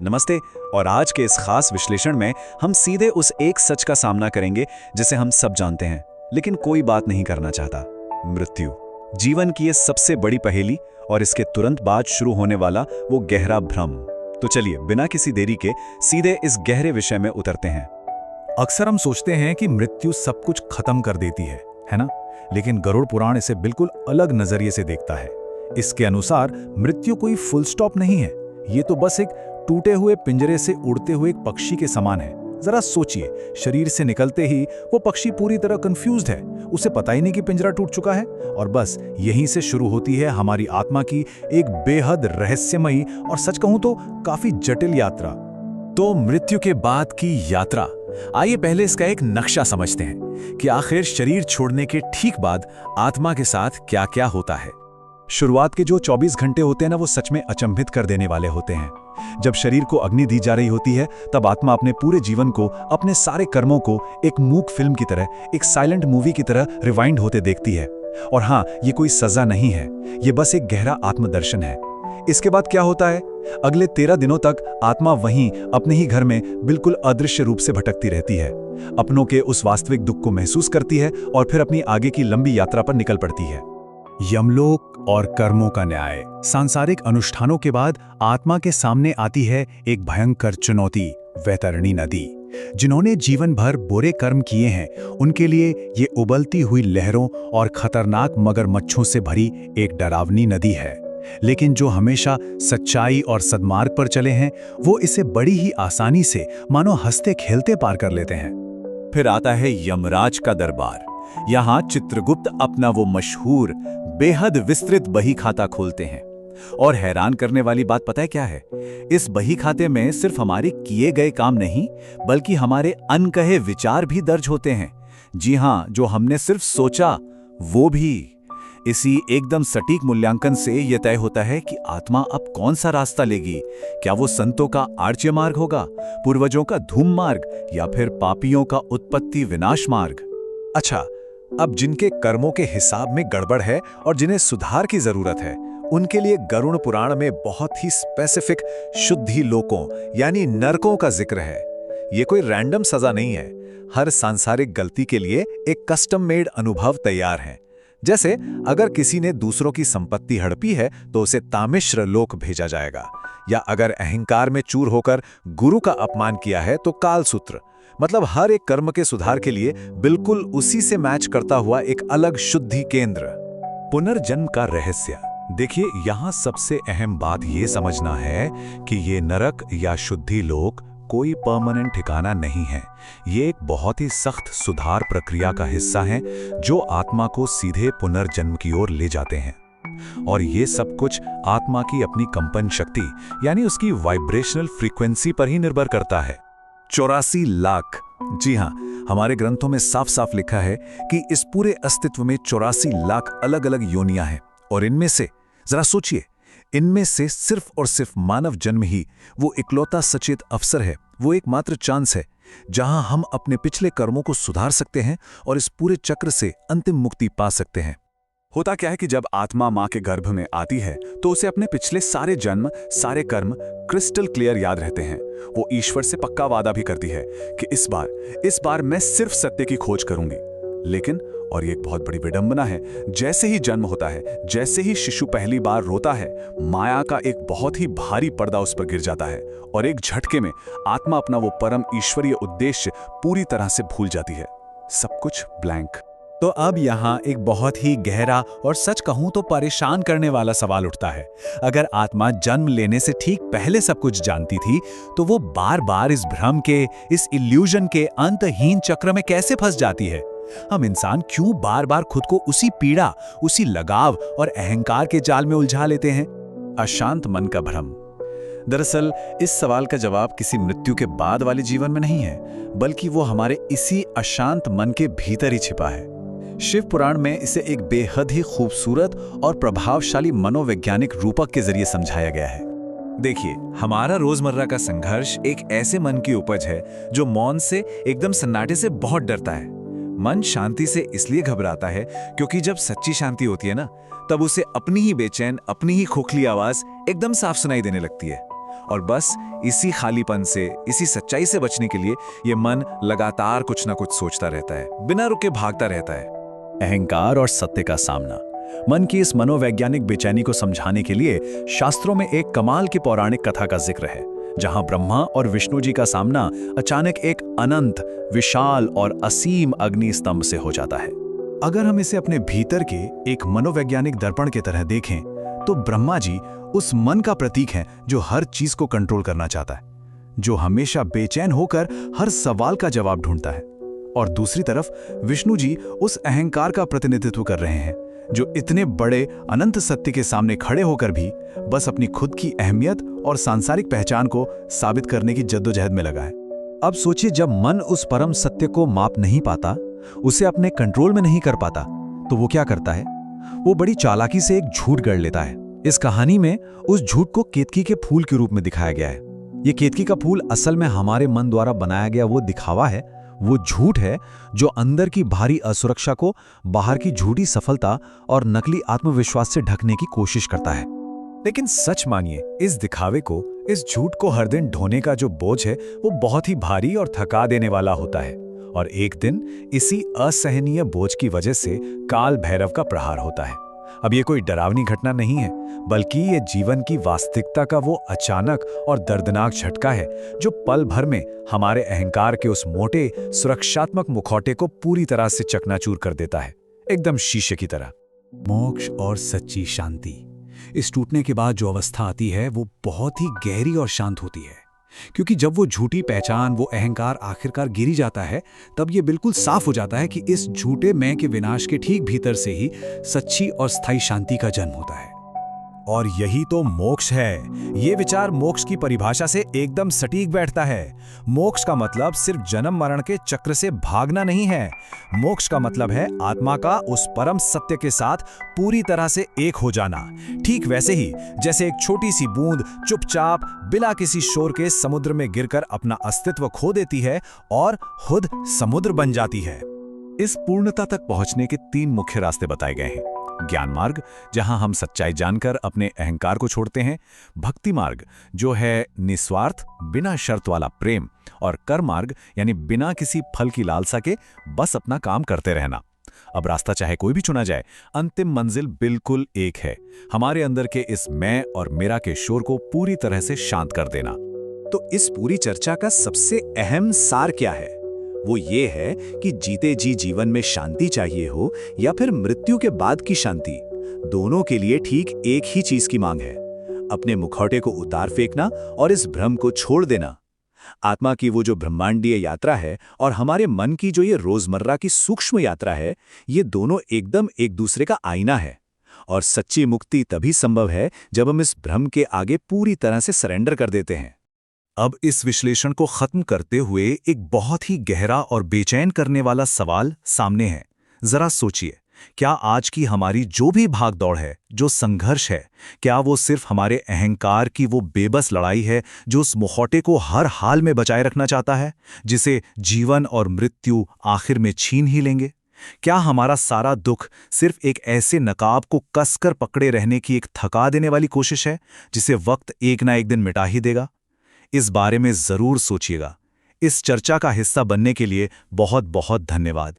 नमस्ते। और आज के इस खास विश्लेषण में हम सीधे उस एक सच का सामना करेंगे जिसे हम सब जानते हैं, लेकिन कोई बात नहीं करना चाहता। मृत्यु, जीवन की ये सबसे बड़ी पहेली और इसके तुरंत बाद शुरू होने वाला वो गहरा भ्रम। तो चलिए बिना किसी देरी के सीधे इस गहरे विषय में उतरते हैं। अक्सर हम सोचते हैं कि मृत्यु सब कुछ खत्म कर देती है ना? लेकिन गरुड़ पुराण इसे बिल्कुल अलग नजरिए से देखता है। इसके अनुसार मृत्यु कोई फुल स्टॉप नहीं है, ये तो बस एक टूटे हुए पिंजरे से उड़ते हुए एक पक्षी के समान है। जरा सोचिए, शरीर से निकलते ही वो पक्षी पूरी तरह कंफ्यूज्ड है, उसे पता ही नहीं कि पिंजरा टूट चुका है। और बस यहीं से शुरू होती है हमारी आत्मा की एक बेहद रहस्यमयी और सच कहूं तो काफी जटिल यात्रा। तो मृत्यु के बाद की यात्रा, आइए पहले इसका एक नक्शा समझते हैं कि आखिर शरीर छोड़ने के ठीक बाद आत्मा के साथ क्या क्या होता है। शुरुआत के जो 24 घंटे होते हैं ना, वो सच में अचंभित कर देने वाले होते हैं। जब शरीर को अग्नि दी जा रही होती है, तब आत्मा अपने पूरे जीवन को, अपने सारे कर्मों को एक मूक फिल्म की तरह, एक साइलेंट मूवी की तरह रिवाइंड होते देखती है। और हाँ, ये कोई सजा नहीं है, ये बस एक गहरा आत्मदर्शन है। इसके बाद क्या होता है? अगले 13 दिनों तक आत्मा वहीं अपने ही घर में बिल्कुल अदृश्य रूप से भटकती रहती है, अपनों के उस वास्तविक दुख को महसूस करती है और फिर अपनी आगे की लंबी यात्रा पर निकल पड़ती है। यमलोक और कर्मों का न्याय, सांसारिक अनुष्ठानों के बाद आत्मा के सामने आती है एक भयंकर चुनौती, वैतरणी नदी। जिन्होंने जीवन भर बुरे कर्म किए हैं, उनके लिए ये उबलती हुई लहरों और खतरनाक मगरमच्छों से भरी एक डरावनी नदी है। लेकिन जो हमेशा सच्चाई और सद्मार्ग पर चले हैं, वो इसे बड़ी ही आसानी से मानो हंसते खेलते पार कर लेते हैं। फिर आता है यमराज का दरबार। यहाँ चित्रगुप्त अपना वो मशहूर बेहद विस्तृत बही खाता खोलते हैं। और हैरान करने वाली बात पता है क्या है? इस बही खाते में सिर्फ हमारे किए गए काम नहीं, बल्कि हमारे अनकहे विचार भी दर्ज होते हैं। जी हाँ, जो हमने सिर्फ सोचा वो भी। इसी एकदम सटीक मूल्यांकन से यह तय होता है कि आत्मा अब कौन सा रास्ता लेगी। क्या वो संतों का आर्य मार्ग होगा, पूर्वजों का धूम मार्ग, या फिर पापियों का उत्पत्ति विनाश मार्ग? अच्छा, अब जिनके कर्मों के हिसाब में गड़बड़ है और जिन्हें सुधार की जरूरत है, उनके लिए गरुड़ पुराण में बहुत ही स्पेसिफिक शुद्धि लोकों यानी नरकों का जिक्र है। ये कोई रैंडम सजा नहीं है, हर सांसारिक गलती के लिए एक कस्टम मेड अनुभव तैयार है। जैसे अगर किसी ने दूसरों की संपत्ति हड़पी है तो उसे तामिश्र लोक भेजा जाएगा, या अगर अहंकार में चूर होकर गुरु का अपमान किया है तो कालसूत्र। मतलब हर एक कर्म के सुधार के लिए बिल्कुल उसी से मैच करता हुआ एक अलग शुद्धि केंद्र। पुनर्जन्म का रहस्य देखिए, यहाँ सबसे अहम बात ये समझना है कि ये नरक या शुद्धि लोक कोई परमानेंट ठिकाना नहीं है। ये एक बहुत ही सख्त सुधार प्रक्रिया का हिस्सा है जो आत्मा को सीधे पुनर्जन्म की ओर ले जाते हैं। और ये सब कुछ आत्मा की अपनी कंपन शक्ति यानी उसकी वाइब्रेशनल फ्रीक्वेंसी पर ही निर्भर करता है। 84 लाख, जी हाँ, हमारे ग्रंथों में साफ साफ लिखा है कि इस पूरे अस्तित्व में 84 लाख अलग अलग योनियां हैं। और इनमें से जरा सोचिए, इनमें से सिर्फ और सिर्फ मानव जन्म ही वो इकलौता सचेत अवसर है, वो एकमात्र चांस है जहां हम अपने पिछले कर्मों को सुधार सकते हैं और इस पूरे चक्र से अंतिम मुक्ति पा सकते हैं। होता क्या है कि जब आत्मा मां के गर्भ में आती है तो उसे अपने पिछले सारे जन्म, सारे कर्म क्रिस्टल क्लियर याद रहते हैं। वो ईश्वर से पक्का वादा भी करती है कि इस बार मैं सिर्फ सत्य की खोज करूंगी। लेकिन, और ये एक बहुत बड़ी विडंबना है, जैसे ही जन्म होता है, जैसे ही शिशु पहली बार रोता है, माया का एक बहुत ही भारी पर्दा उस पर गिर जाता है और एक झटके में आत्मा अपना वो परम ईश्वरीय उद्देश्य पूरी तरह से भूल जाती है। सब कुछ ब्लैंक। तो अब यहाँ एक बहुत ही गहरा और सच कहूं तो परेशान करने वाला सवाल उठता है। अगर आत्मा जन्म लेने से ठीक पहले सब कुछ जानती थी, तो वो बार बार इस भ्रम के, इस इल्यूजन के अंतहीन चक्र में कैसे फंस जाती है? हम इंसान क्यों बार बार खुद को उसी पीड़ा, उसी लगाव और अहंकार के जाल में उलझा लेते हैं? अशांत मन का भ्रम। दरअसल इस सवाल का जवाब किसी मृत्यु के बाद वाले जीवन में नहीं है, बल्कि वो हमारे इसी अशांत मन के भीतर ही छिपा है। शिव पुराण में इसे एक बेहद ही खूबसूरत और प्रभावशाली मनोवैज्ञानिक रूपक के जरिए समझाया गया है। देखिए, हमारा रोजमर्रा का संघर्ष एक ऐसे मन की उपज है जो मौन से, एकदम सन्नाटे से बहुत डरता है। मन शांति से इसलिए घबराता है क्योंकि जब सच्ची शांति होती है ना, तब उसे अपनी ही बेचैन, अपनी ही खोखली आवाज एकदम साफ सुनाई देने लगती है। और बस इसी खालीपन से, इसी सच्चाई से बचने के लिए ये मन लगातार कुछ ना कुछ सोचता रहता है, बिना रुके भागता रहता है। अहंकार और सत्य का सामना। मन की इस मनोवैज्ञानिक बेचैनी को समझाने के लिए शास्त्रों में एक कमाल की पौराणिक कथा का जिक्र है, जहां ब्रह्मा और विष्णु जी का सामना अचानक एक अनंत, विशाल और असीम अग्नि स्तंभ से हो जाता है। अगर हम इसे अपने भीतर के एक मनोवैज्ञानिक दर्पण की तरह देखें, तो ब्रह्मा जी उस मन का प्रतीक हैं जो हर चीज को कंट्रोल करना चाहता है, जो हमेशा बेचैन होकर हर सवाल का जवाब ढूंढता है। और दूसरी तरफ विष्णु जी उस अहंकार का प्रतिनिधित्व कर रहे हैं, जो इतने बड़े अनंत सत्य के सामने खड़े होकर भी बस अपनी खुद की अहमियत और सांसारिक पहचान को साबित करने की जद्दोजहद में लगा है। अब सोचिए, जब मन उस परम सत्य को माप नहीं पाता, उसे अपने कंट्रोल में नहीं कर पाता, तो वो क्या करता है? वो बड़ी चालाकी से एक झूठ गढ़ लेता है। इस कहानी में उस झूठ को केतकी के फूल के रूप में दिखाया गया है। ये केतकी का फूल असल में हमारे मन द्वारा बनाया गया वो दिखावा है, वो झूठ है जो अंदर की भारी असुरक्षा को बाहर की झूठी सफलता और नकली आत्मविश्वास से ढकने की कोशिश करता है। लेकिन सच मानिए, इस दिखावे को, इस झूठ को हर दिन ढोने का जो बोझ है वो बहुत ही भारी और थका देने वाला होता है। और एक दिन इसी असहनीय बोझ की वजह से काल भैरव का प्रहार होता है। अब ये कोई डरावनी घटना नहीं है, बल्कि ये जीवन की वास्तविकता का वो अचानक और दर्दनाक झटका है जो पल भर में हमारे अहंकार के उस मोटे सुरक्षात्मक मुखौटे को पूरी तरह से चकनाचूर कर देता है, एकदम शीशे की तरह। मोक्ष और सच्ची शांति, इस टूटने के बाद जो अवस्था आती है वो बहुत ही गहरी और शांत होती है, क्योंकि जब वो झूठी पहचान, वो अहंकार आखिरकार गिरी जाता है, तब ये बिल्कुल साफ हो जाता है कि इस झूठे मैं के विनाश के ठीक भीतर से ही सच्ची और स्थायी शांति का जन्म होता है। और यही तो मोक्ष है। ये विचार मोक्ष की परिभाषा से एकदम सटीक बैठता है। मोक्ष का मतलब सिर्फ जन्म मरण के चक्र से भागना नहीं है। मोक्ष का मतलब है आत्मा का उस परम सत्य के साथ पूरी तरह से एक हो जाना। ठीक वैसे ही जैसे एक छोटी सी बूंद चुपचाप बिना किसी शोर के समुद्र में गिरकर अपना अस्तित्व खो देती है और खुद समुद्र बन जाती है। इस पूर्णता तक पहुंचने के 3 मुख्य रास्ते बताए गए हैं। ज्ञान मार्ग, जहां हम सच्चाई जानकर अपने अहंकार को छोड़ते हैं। भक्ति मार्ग, जो है निस्वार्थ, बिना शर्त वाला प्रेम। और कर्म मार्ग, यानी बिना किसी फल की लालसा के बस अपना काम करते रहना। अब रास्ता चाहे कोई भी चुना जाए, अंतिम मंजिल बिल्कुल एक है, हमारे अंदर के इस मैं और मेरा के शोर को पूरी तरह से शांत कर देना। तो इस पूरी चर्चा का सबसे अहम सार क्या है? वो ये है कि जीते जी जीवन में शांति चाहिए हो या फिर मृत्यु के बाद की शांति, दोनों के लिए ठीक एक ही चीज की मांग है, अपने मुखौटे को उतार फेंकना और इस भ्रम को छोड़ देना। आत्मा की वो जो ब्रह्मांडीय यात्रा है और हमारे मन की जो ये रोजमर्रा की सूक्ष्म यात्रा है, ये दोनों एकदम एक दूसरे का आईना है। और सच्ची मुक्ति तभी संभव है जब हम इस भ्रम के आगे पूरी तरह से सरेंडर कर देते हैं। अब इस विश्लेषण को खत्म करते हुए एक बहुत ही गहरा और बेचैन करने वाला सवाल सामने है। जरा सोचिए, क्या आज की हमारी जो भी भागदौड़ है, जो संघर्ष है, क्या वो सिर्फ हमारे अहंकार की वो बेबस लड़ाई है जो उस मुखौटे को हर हाल में बचाए रखना चाहता है, जिसे जीवन और मृत्यु आखिर में छीन ही लेंगे? क्या हमारा सारा दुख सिर्फ एक ऐसे नकाब को कसकर पकड़े रहने की एक थका देने वाली कोशिश है जिसे वक्त एक ना एक दिन मिटा ही देगा? इस बारे में जरूर सोचिएगा। इस चर्चा का हिस्सा बनने के लिए बहुत बहुत धन्यवाद।